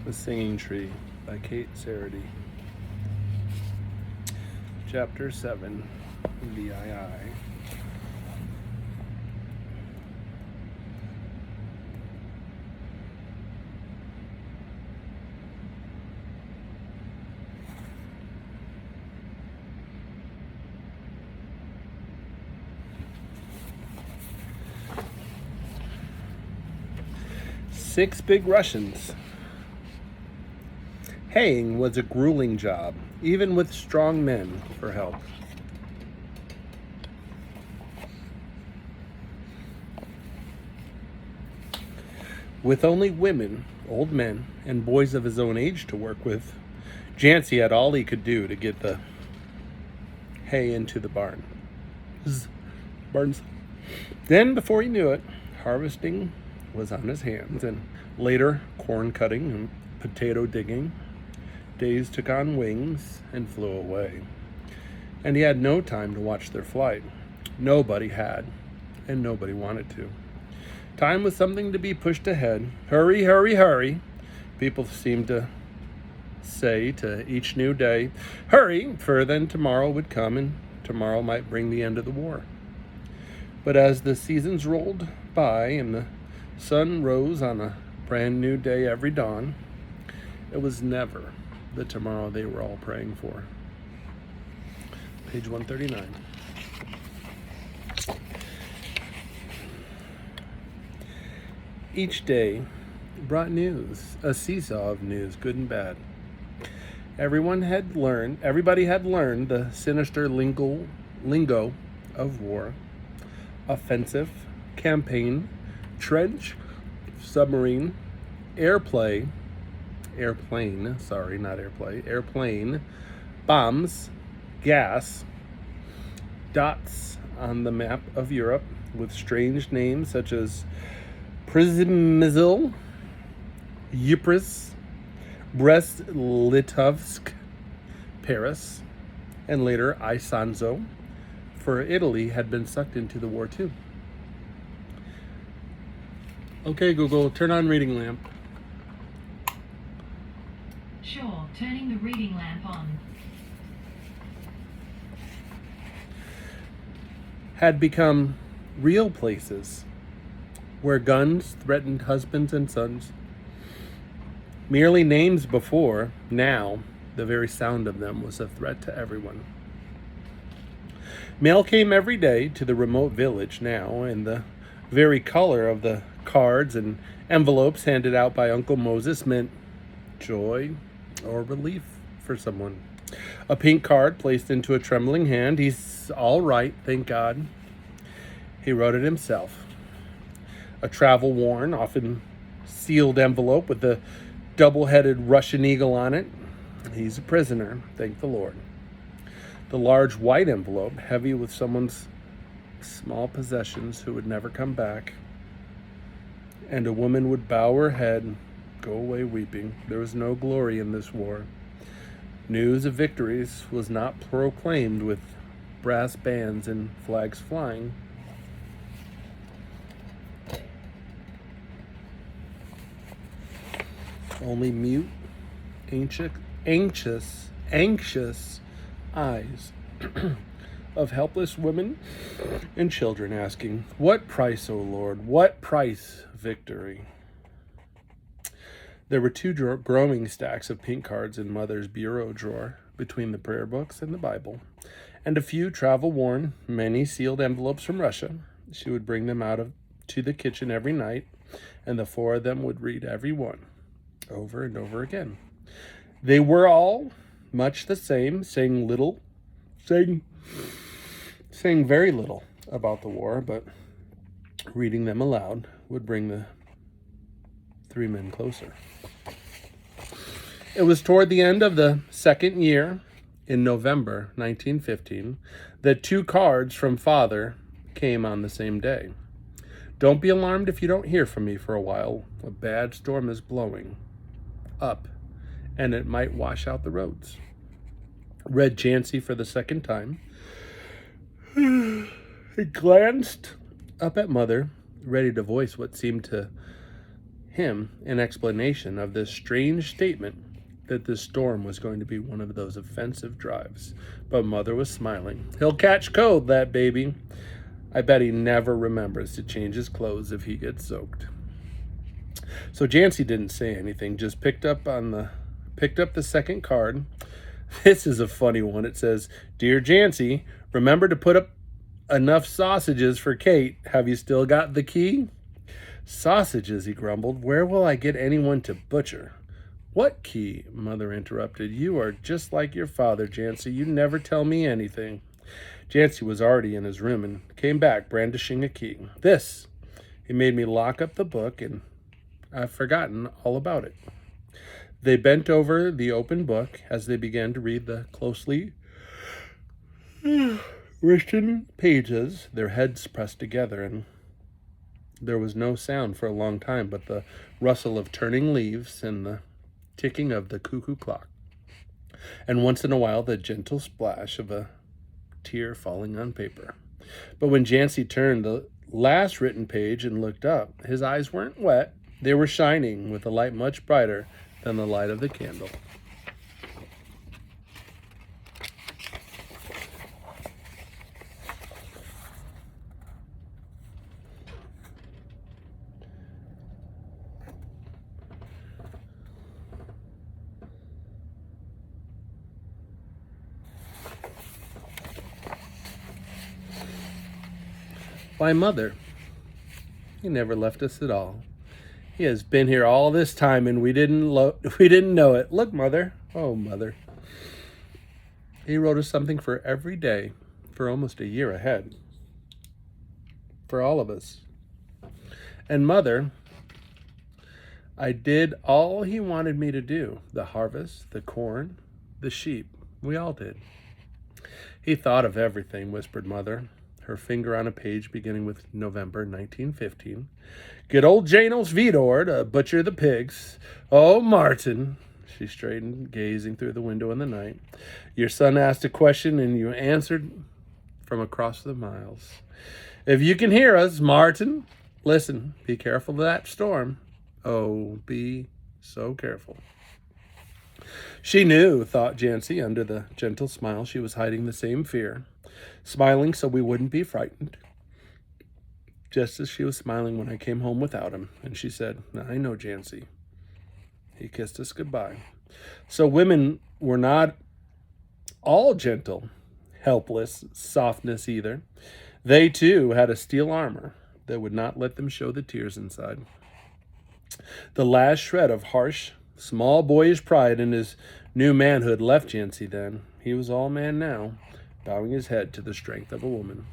The Singing Tree by KATE SEREDY. Chapter 7, VII. Six big Russians. Haying was a grueling job, even with strong men for help. With only women, old men, and boys of his own age to work with, Jancy had all he could do to get the hay into the barns. Then, before he knew it, harvesting was on his hands, and later corn cutting and potato digging. Days took on wings and flew away, and he had no time to watch their flight. Nobody had, and nobody wanted to. Time was something to be pushed ahead. Hurry, hurry, hurry. People seemed to say to each new day, hurry, for then tomorrow would come, and tomorrow might bring the end of the war. But as the seasons rolled by and the sun rose on a brand new day every dawn, it was never the tomorrow they were all praying for. Page 139. Each day brought news, a seesaw of news, good and bad. Everybody had learned the sinister lingo of war. Offensive, campaign, trench, submarine, airplane, bombs, gas, dots on the map of Europe with strange names such as Przemysl, Ypres, Brest-Litovsk, Paris, and later Isonzo, for Italy had been sucked into the war too. Okay, Google, turn on reading lamp. Sure, turning the reading lamp on. Had become real places where guns threatened husbands and sons. Merely names before, now the very sound of them was a threat to everyone. Mail came every day to the remote village now, and the very color of the cards and envelopes handed out by Uncle Moses meant joy or relief for someone. A pink card placed into a trembling hand. He's all right, thank God. He wrote it himself. A travel-worn, often sealed envelope with the double-headed Russian eagle on it. He's a prisoner, thank the Lord. The large white envelope, heavy with someone's small possessions who would never come back. And a woman would bow her head and go away weeping. There was no glory in this war. News of victories was not proclaimed with brass bands and flags flying. Only mute, anxious eyes of helpless women and children asking, what price, O Lord? What price victory? There were two growing stacks of pink cards in Mother's bureau drawer between the prayer books and the Bible, and a few travel-worn, many sealed envelopes from Russia. She would bring them to the kitchen every night, and the four of them would read every one over and over again. They were all much the same, saying very little about the war, but reading them aloud would bring the three men closer. It was toward the end of the second year, in November 1915, that two cards from Father came on the same day. Don't be alarmed if you don't hear from me for a while. A bad storm is blowing up, and it might wash out the roads. Read Jancy for the second time. He glanced up at Mother, ready to voice what seemed to him an explanation of this strange statement that this storm was going to be one of those offensive drives. But Mother was smiling. He'll catch cold, that baby. I bet he never remembers to change his clothes if he gets soaked. So Jancy didn't say anything, just picked up the second card. This is a funny one. It says, "Dear Jancy, remember to put up enough sausages for Kate. Have you still got the key?" "Sausages," he grumbled. "Where will I get anyone to butcher?" "What key?" Mother interrupted. "You are just like your father, Jancy. You never tell me anything." Jancy was already in his room and came back brandishing a key. "This." He made me lock up the book, and I've forgotten all about it. They bent over the open book as they began to read the closely written pages, their heads pressed together, and there was no sound for a long time but the rustle of turning leaves and the ticking of the cuckoo clock, and once in a while the gentle splash of a tear falling on paper. But when Jancy turned the last written page and looked up, his eyes weren't wet. They were shining with a light much brighter than the light of the candle. Why, Mother, he never left us at all. He has been here all this time, and we didn't know it. Look, Mother. Oh, Mother. He wrote us something for every day for almost a year ahead. For all of us. And Mother, I did all he wanted me to do. The harvest, the corn, the sheep. We all did. He thought of everything, whispered Mother, her finger on a page beginning with November 1915. "Get old Janos Vidor to butcher the pigs. Oh, Martin." She straightened, gazing through the window in the night. "Your son asked a question and you answered from across the miles. If you can hear us, Martin, listen, be careful of that storm. Oh, be so careful." She knew, thought Jancy, under the gentle smile she was hiding the same fear, smiling so we wouldn't be frightened. Just as she was smiling when I came home without him, and she said, "I know, Jancy." He kissed us goodbye. So women were not all gentle, helpless, softness either. They, too, had a steel armor that would not let them show the tears inside. The last shred of harsh, small boyish pride in his new manhood left Jancy then. He was all man now, bowing his head to the strength of a woman.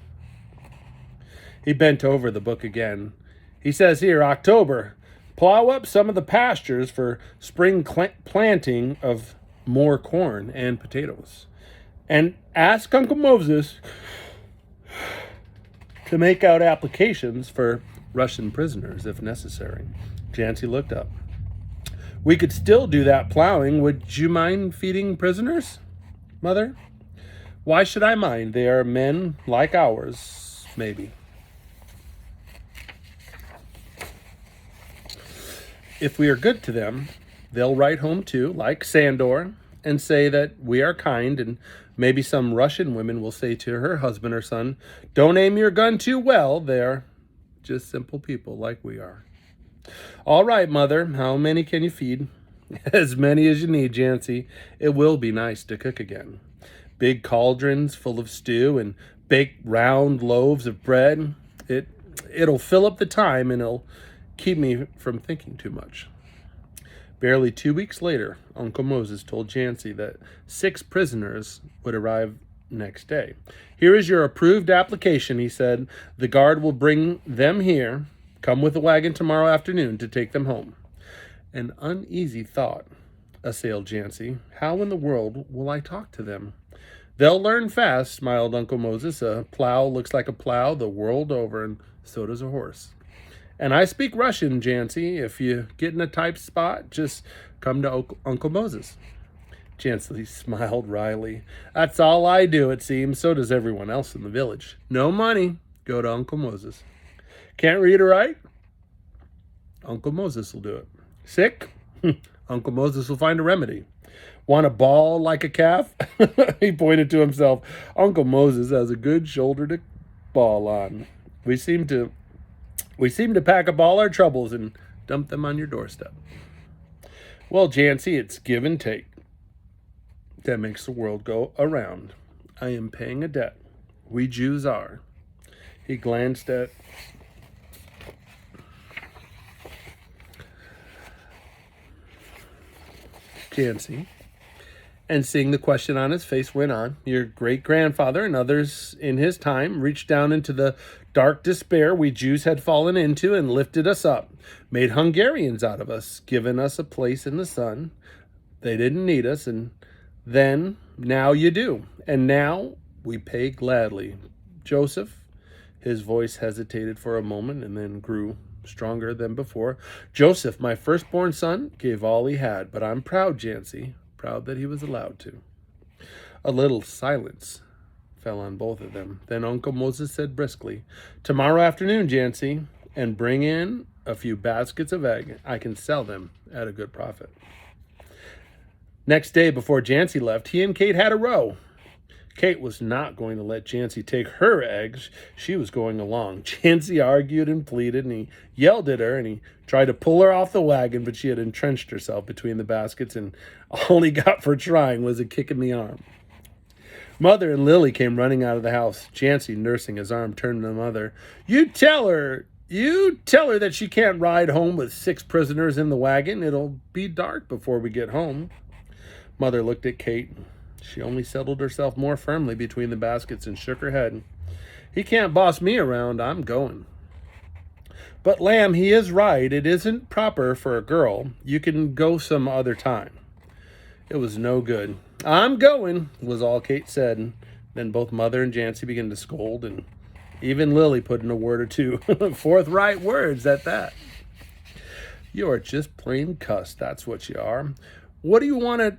He bent over the book again. He says here, October, plow up some of the pastures for spring planting of more corn and potatoes. And ask Uncle Moses to make out applications for Russian prisoners if necessary. Jancy looked up. We could still do that plowing. Would you mind feeding prisoners, Mother? Why should I mind? They are men like ours, maybe. If we are good to them, they'll write home too, like Sandor, and say that we are kind, and maybe some Russian woman will say to her husband or son, "Don't aim your gun too well. They're just simple people like we are." All right, Mother, how many can you feed? As many as you need, Jancy. It will be nice to cook again. Big cauldrons full of stew and baked round loaves of bread. It'll fill up the time and it'll keep me from thinking too much. Barely 2 weeks later, Uncle Moses told Jancy that 6 prisoners would arrive next day. Here is your approved application, he said. The guard will bring them here. Come with a wagon tomorrow afternoon to take them home. An uneasy thought assailed Jancy. How in the world will I talk to them? They'll learn fast, smiled Uncle Moses. A plow looks like a plow the world over, and so does a horse. And I speak Russian, Jancy. If you get in a tight spot, just come to Uncle Moses. Jancy smiled wryly. That's all I do, it seems. So does everyone else in the village. No money. Go to Uncle Moses. Can't read or write? Uncle Moses will do it. Sick? Uncle Moses will find a remedy. Want to bawl like a calf? He pointed to himself. Uncle Moses has a good shoulder to bawl on. We seem to pack up all our troubles and dump them on your doorstep. Well, Jancy, it's give and take that makes the world go around. I am paying a debt. We Jews are. He glanced at Jancy, and seeing the question on his face, went on. Your great-grandfather and others in his time reached down into the dark despair we Jews had fallen into and lifted us up, made Hungarians out of us, given us a place in the sun. They didn't need us, and then, now you do. And now we pay gladly. Joseph, his voice hesitated for a moment and then grew stronger than before. Joseph, my firstborn son, gave all he had, but I'm proud, Jancy, proud that he was allowed to. A little silence fell on both of them. Then Uncle Moses said briskly, tomorrow afternoon, Jancy, and bring in a few baskets of egg. I can sell them at a good profit. Next day, before Jancy left, he and Kate had a row. Kate was not going to let Jancy take her eggs. She was going along. Jancy argued and pleaded, and he yelled at her, and he tried to pull her off the wagon, but she had entrenched herself between the baskets, and all he got for trying was a kick in the arm. Mother and Lily came running out of the house. Jancy, nursing his arm, turned to the mother. You tell her that she can't ride home with 6 prisoners in the wagon. It'll be dark before we get home. Mother looked at Kate. She only settled herself more firmly between the baskets and shook her head. He can't boss me around. I'm going. But, Lamb, he is right. It isn't proper for a girl. You can go some other time. It was no good. I'm going, was all Kate said. And then both Mother and Jancy began to scold, and even Lily put in a word or two. Forthright words at that. You are just plain cussed. That's what you are. What do you want to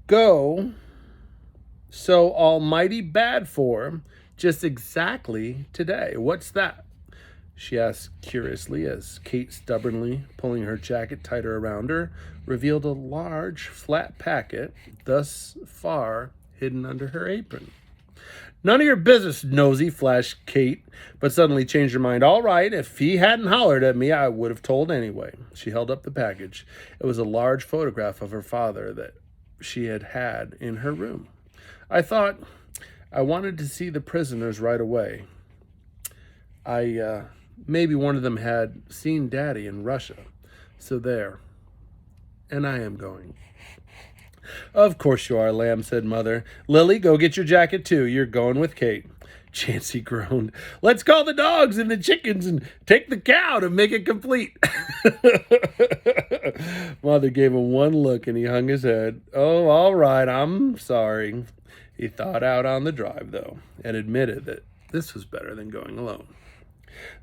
go so almighty bad for just exactly today? What's that? She asked curiously as Kate, stubbornly pulling her jacket tighter around her, revealed a large, flat packet, thus far hidden under her apron. None of your business, nosy, flashed Kate, but suddenly changed her mind. All right, if he hadn't hollered at me, I would have told anyway. She held up the package. It was a large photograph of her father that she had in her room. I thought I wanted to see the prisoners right away. Maybe one of them had seen Daddy in Russia. So there. And I am going. Of course you are, Lamb, said Mother. Lily, go get your jacket too. You're going with Kate. Jancy groaned. Let's call the dogs and the chickens and take the cow to make it complete. Mother gave him one look and he hung his head. Oh, all right, I'm sorry. He thought out on the drive, though, and admitted that this was better than going alone.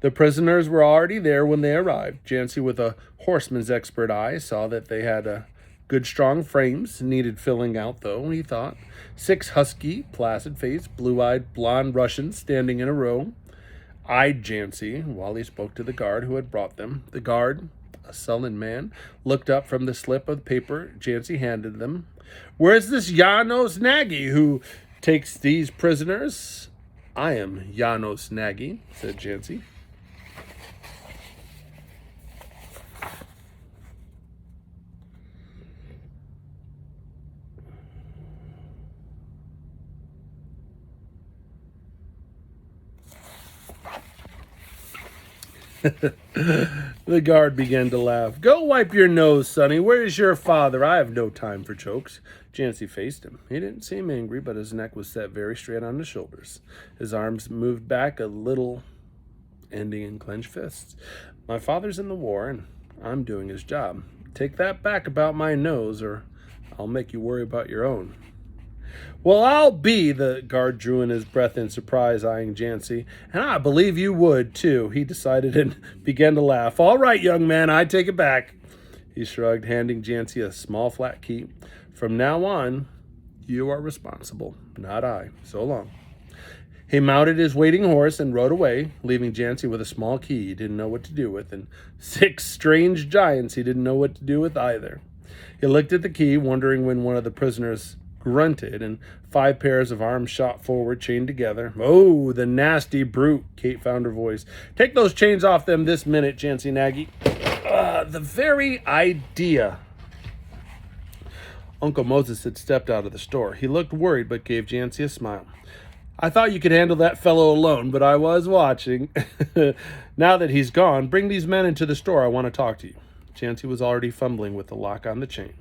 The prisoners were already there when they arrived. Jancy, with a horseman's expert eye, saw that they had good, strong frames, needed filling out, though, he thought. 6 husky, placid-faced, blue-eyed, blonde Russians standing in a row eyed Jancy while he spoke to the guard who had brought them. The guard, a sullen man, looked up from the slip of paper Jancy handed them. Where's this Janos Nagy who takes these prisoners? I am Janos Nagy, said Jancy. The guard began to laugh. Go wipe your nose, sonny. Where's your father? I have no time for jokes. Jancy faced him. He didn't seem angry, but his neck was set very straight on his shoulders. His arms moved back a little, ending in clenched fists. My father's in the war, and I'm doing his job. Take that back about my nose, or I'll make you worry about your own. Well, I'll be, the guard drew in his breath in surprise, eyeing Jancy. And I believe you would, too, he decided and began to laugh. All right, young man, I take it back. He shrugged, handing Jancy a small flat key. From now on, you are responsible, not I. So long. He mounted his waiting horse and rode away, leaving Jancy with a small key he didn't know what to do with, and 6 strange giants he didn't know what to do with either. He looked at the key, wondering when one of the prisoners grunted, and 5 pairs of arms shot forward, chained together. "Oh, the nasty brute," Kate found her voice. "Take those chains off them this minute, Jancy Nagy." The very idea. Uncle Moses had stepped out of the store. He looked worried, but gave Jancy a smile. "I thought you could handle that fellow alone, but I was watching. Now that he's gone, bring these men into the store. I want to talk to you." Jancy was already fumbling with the lock on the chain.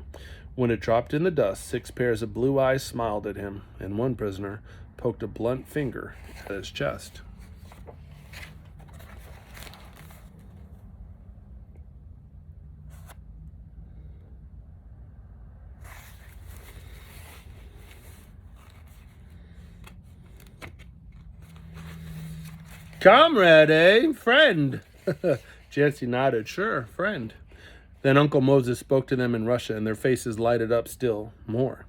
When it dropped in the dust, 6 pairs of blue eyes smiled at him, and one prisoner poked a blunt finger at his chest. "Comrade, eh? Friend?" Jancy nodded. "Sure, friend." Then Uncle Moses spoke to them in Russian, and their faces lighted up still more.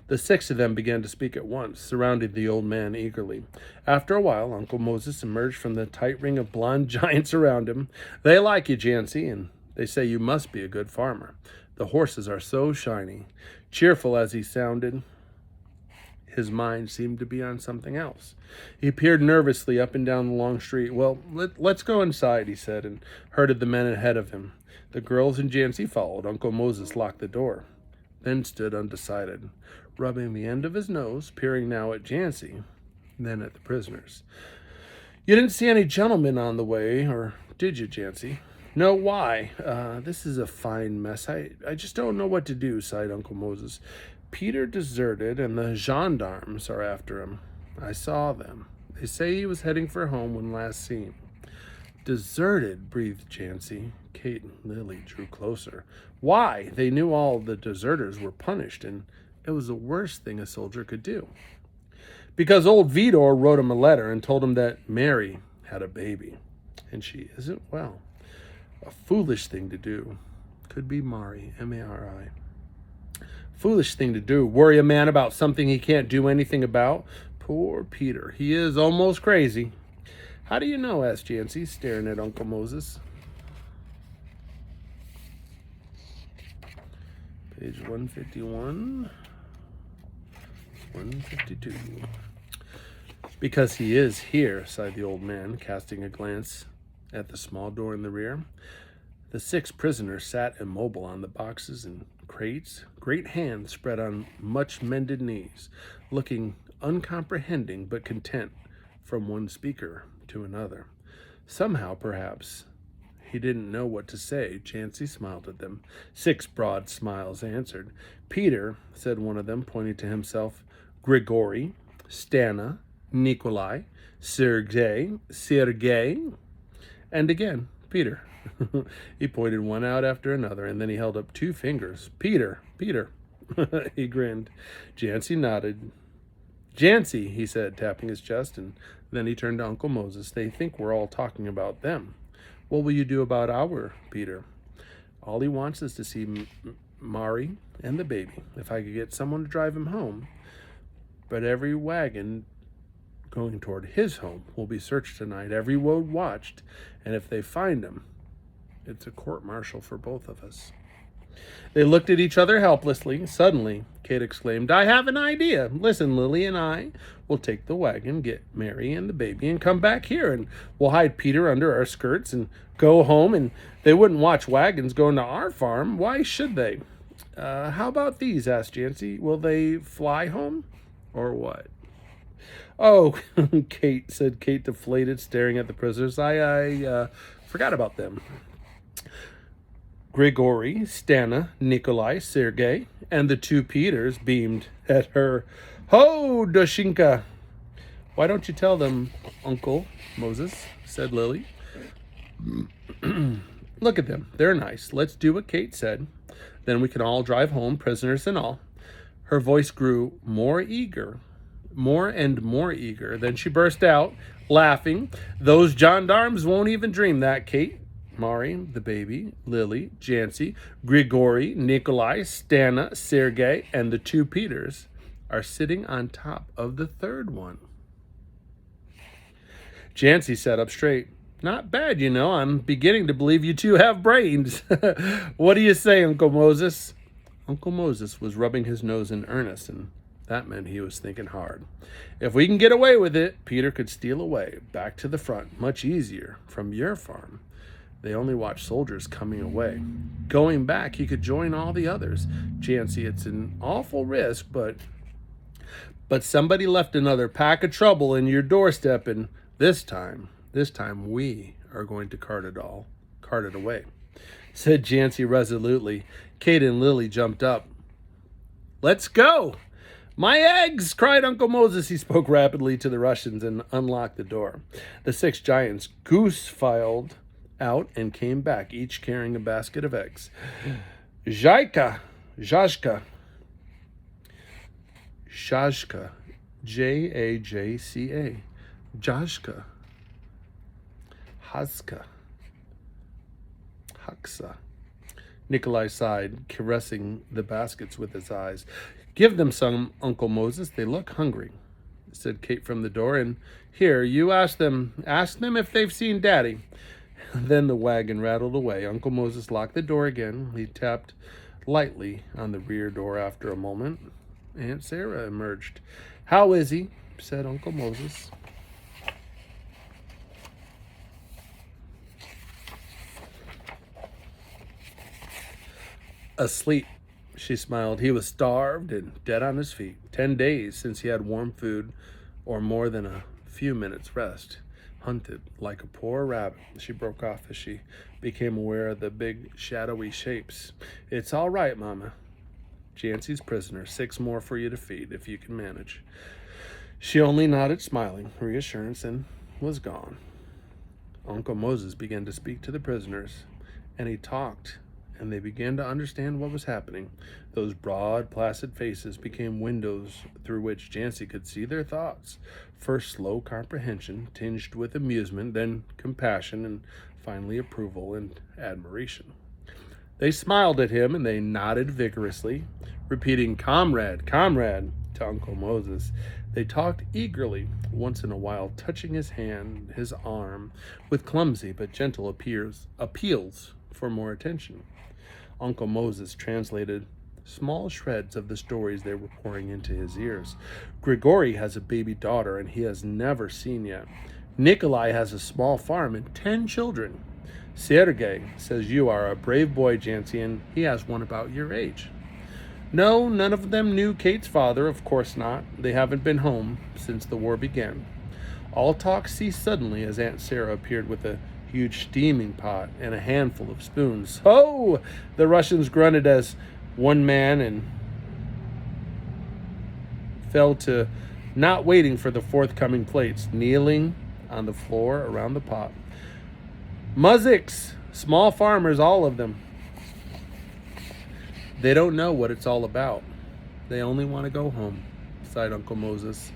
The 6 of them began to speak at once, surrounding the old man eagerly. After a while, Uncle Moses emerged from the tight ring of blond giants around him. "They like you, Jancy, and they say you must be a good farmer. The horses are so shiny." Cheerful as he sounded, his mind seemed to be on something else. He peered nervously up and down the long street. "Well, let's go inside," he said, and herded the men ahead of him. The girls and Jancy followed. Uncle Moses locked the door, then stood undecided, rubbing the end of his nose, peering now at Jancy, then at the prisoners. "You didn't see any gentlemen on the way, or did you, Jancy?" "No, why? This is a fine mess. I just don't know what to do," sighed Uncle Moses. "Peter deserted, and the gendarmes are after him. I saw them. They say he was heading for home when last seen." "Deserted," breathed Jancy. Kate and Lily drew closer. "Why? They knew all the deserters were punished, and it was the worst thing a soldier could do." "Because old Vidor wrote him a letter and told him that Mary had a baby, and she isn't well. A foolish thing to do. Could be Mari, M-A-R-I. Foolish thing to do. Worry a man about something he can't do anything about. Poor Peter. He is almost crazy." "How do you know?" asked Jancy, staring at Uncle Moses. Page 151. 152. "Because he is here," sighed the old man, casting a glance at the small door in the rear. The 6 prisoners sat immobile on the boxes and crates, great hands spread on much-mended knees, looking uncomprehending but content from one speaker to another. Somehow, perhaps, he didn't know what to say. Jancy smiled at them. 6 broad smiles answered. "Peter," said one of them, pointing to himself, "Grigory, Stana, Nikolai, Sergei, and again, Peter." He pointed one out after another, and then he held up 2 fingers. "Peter, Peter." He grinned. Jancy nodded. "Jancy," he said, tapping his chest, and then he turned to Uncle Moses. "They think we're all talking about them. What will you do about our Peter?" "All he wants is to see Mari and the baby. If I could get someone to drive him home. But every wagon going toward his home will be searched tonight, every road watched, and if they find him, it's a court-martial for both of us." They looked at each other helplessly. Suddenly, Kate exclaimed, "I have an idea. Listen, Lily and I will take the wagon, get Mary and the baby, and come back here, and we'll hide Peter under our skirts and go home, and they wouldn't watch wagons going to our farm. Why should they?" How about these?" asked Jancy. "Will they fly home, or what?" "Oh," said Kate, deflated, staring at the prisoners. I forgot about them. Grigory, Stana, Nikolai, Sergei, and the 2 Peters beamed at her. "Ho, Doshinka!" "Why don't you tell them, Uncle Moses?" said Lily. "Look at them. They're nice. Let's do what Kate said. Then we can all drive home, prisoners and all." Her voice grew more and more eager. Then she burst out, laughing. "Those gendarmes won't even dream that, Kate. Mari, the baby, Lily, Jancy, Grigory, Nikolai, Stana, Sergei, and the 2 Peters are sitting on top of the 3rd one." Jancy sat up straight. Not bad, you know. I'm beginning to believe you two have brains. What do you say, Uncle Moses? Uncle Moses was rubbing his nose in earnest, and that meant he was thinking hard. If we can get away with it, Peter could steal away, back to the front, much easier, from your farm. They only watched soldiers coming away. Going back, he could join all the others. Jancy, it's an awful risk, but somebody left another pack of trouble in your doorstep, and this time we are going to cart it away, said Jancy resolutely. Kate and Lily jumped up. Let's go! My eggs! Cried Uncle Moses. He spoke rapidly to the Russians and unlocked the door. The 6 giants goose-filed out and came back, each carrying a basket of eggs. Zhashka, Jajka, Jajca, Jajka, Haska, Haksa. Nikolai sighed, caressing the baskets with his eyes. Give them some, Uncle Moses. They look hungry, said Kate from the door. And here, you ask them if they've seen Daddy. Then the wagon rattled away. Uncle Moses locked the door again. He tapped lightly on the rear door. After a moment, Aunt Sarah emerged. How is he? Said Uncle Moses. Asleep, she smiled. He was starved and dead on his feet. 10 days since he had warm food or more than a few minutes' rest. Hunted like a poor rabbit. She broke off as she became aware of the big shadowy shapes. It's all right, Mama. Jancy's prisoner. 6 more for you to feed if you can manage. She only nodded, smiling reassurance, and was gone. Uncle Moses began to speak to the prisoners, and he talked, and they began to understand what was happening. Those broad, placid faces became windows through which Jancy could see their thoughts. First slow comprehension, tinged with amusement, then compassion, and finally approval and admiration. They smiled at him, and they nodded vigorously, repeating, Comrade, comrade, to Uncle Moses. They talked eagerly, once in a while touching his hand, his arm, with clumsy but gentle appeals for more attention. Uncle Moses translated small shreds of the stories they were pouring into his ears. Grigory has a baby daughter and he has never seen yet. Nikolai has a small farm and 10 children. Sergei says you are a brave boy, Jancy, and he has one about your age. No, none of them knew Kate's father, of course not. They haven't been home since the war began. All talk ceased suddenly as Aunt Sarah appeared with a huge steaming pot and a handful of spoons. Ho! The Russians grunted as one man and fell to not waiting for the forthcoming plates, kneeling on the floor around the pot. Muziks, small farmers, all of them. They don't know what it's all about. They only want to go home, sighed Uncle Moses.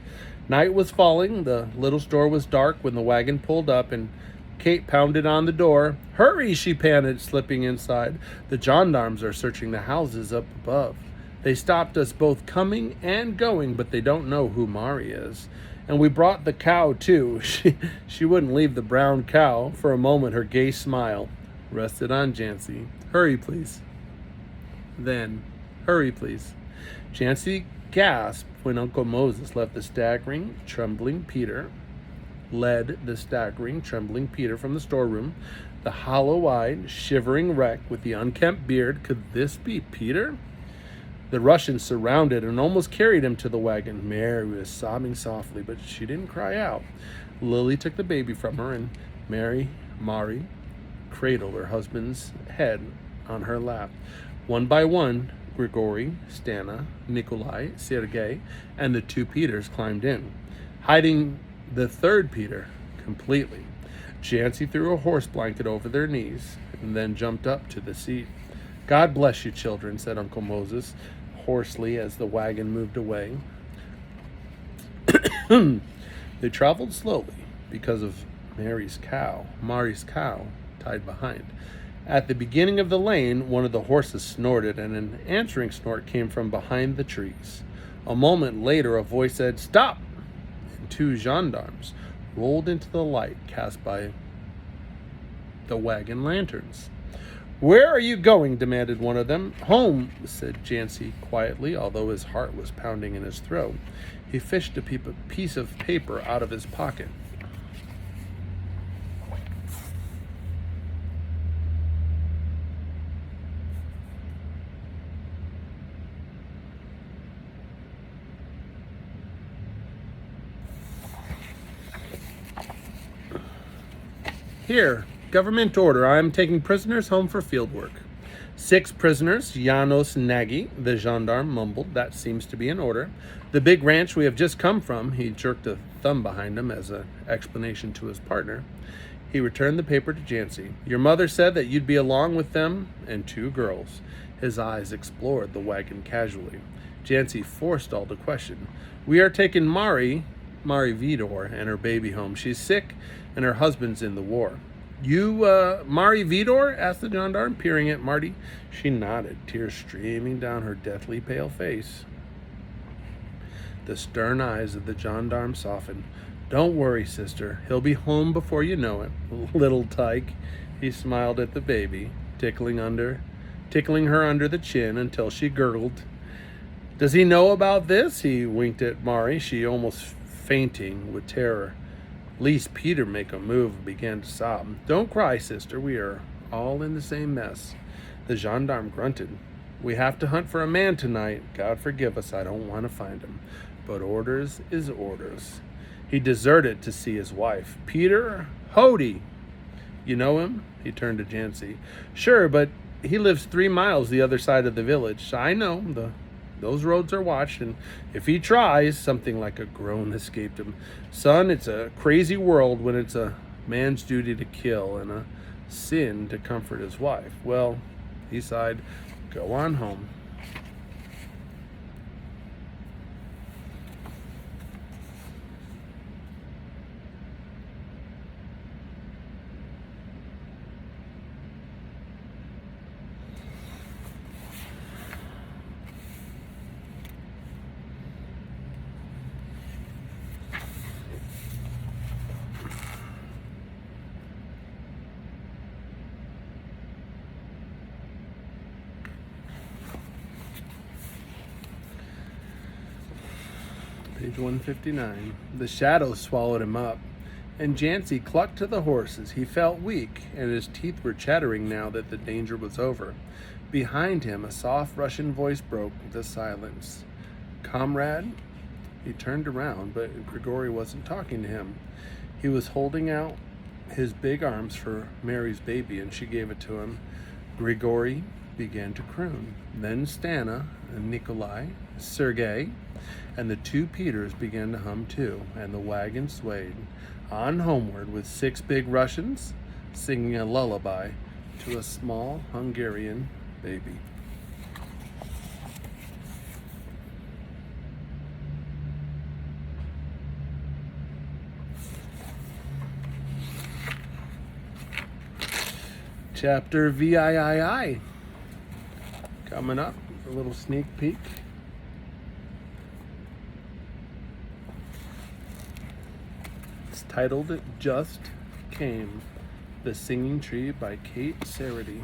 Night was falling. The little store was dark when the wagon pulled up, and Kate pounded on the door. Hurry, she panted, slipping inside. The gendarmes are searching the houses up above. They stopped us both coming and going, but they don't know who Mari is. And we brought the cow, too. She wouldn't leave the brown cow. For a moment, her gay smile rested on Jancy. Hurry, please. Then, hurry, please. Jancy gasped when Uncle Moses led the staggering, trembling Peter from the storeroom. The hollow-eyed, shivering wreck with the unkempt beard. Could this be Peter? The Russians surrounded and almost carried him to the wagon. Mary was sobbing softly, but she didn't cry out. Lily took the baby from her, and Mari cradled her husband's head on her lap. One by one, Grigory, Stana, Nikolai, Sergei, and the 2 Peters climbed in, hiding the 3rd Peter completely. Jancy threw a horse blanket over their knees and then jumped up to the seat. God bless you, children, said Uncle Moses hoarsely as the wagon moved away. They traveled slowly because of Mari's cow tied behind. At the beginning of the lane, one of the horses snorted, and an answering snort came from behind the trees. A moment later, a voice said, Stop! And 2 gendarmes rolled into the light cast by the wagon lanterns. "Where are you going?" demanded one of them. "Home," said Jancy quietly, although his heart was pounding in his throat. He fished a piece of paper out of his pocket. "Here, government order. I am taking prisoners home for field work." 6 prisoners, Janos Nagy, the gendarme mumbled. "That seems to be an order. The big ranch we have just come from." He jerked a thumb behind him as an explanation to his partner. He returned the paper to Jancy. "Your mother said that you'd be along with them and 2 girls. His eyes explored the wagon casually. Jancy forestalled a question. "We are taking Mari Vidor and her baby home. She's sick and her husband's in the war." "You, Mari Vidor?" asked the gendarme, peering at Marty. She nodded, tears streaming down her deathly pale face. The stern eyes of the gendarme softened. "Don't worry, sister. He'll be home before you know it. Little tyke." He smiled at the baby, tickling her under the chin until she gurgled. "Does he know about this?" He winked at Mari, she almost fainting with terror. Least Peter make a move and began to sob. "Don't cry, sister. We are all in the same mess." The gendarme grunted. "We have to hunt for a man tonight. God forgive us, I don't want to find him. But orders is orders." He deserted to see his wife. "Peter Hody. You know him?" He turned to Jancy. "Sure, but he lives 3 miles the other side of the village." "I know. Those roads are watched, and if he tries," something like a groan escaped him. "Son, it's a crazy world when it's a man's duty to kill and a sin to comfort his wife. Well," he sighed, "go on home." Page 159. The shadows swallowed him up, and Jancy clucked to the horses. He felt weak, and his teeth were chattering now that the danger was over. Behind him, a soft Russian voice broke the silence. "Comrade?" He turned around, but Grigory wasn't talking to him. He was holding out his big arms for Mary's baby, and she gave it to him. Grigory began to croon. Then Stana and Nikolai, Sergei, and the 2 Peters began to hum too, and the wagon swayed on homeward with 6 big Russians singing a lullaby to a small Hungarian baby. Chapter VIII. Coming up, a little sneak peek. It's titled "Just Came." The Singing Tree by KATE SEREDY.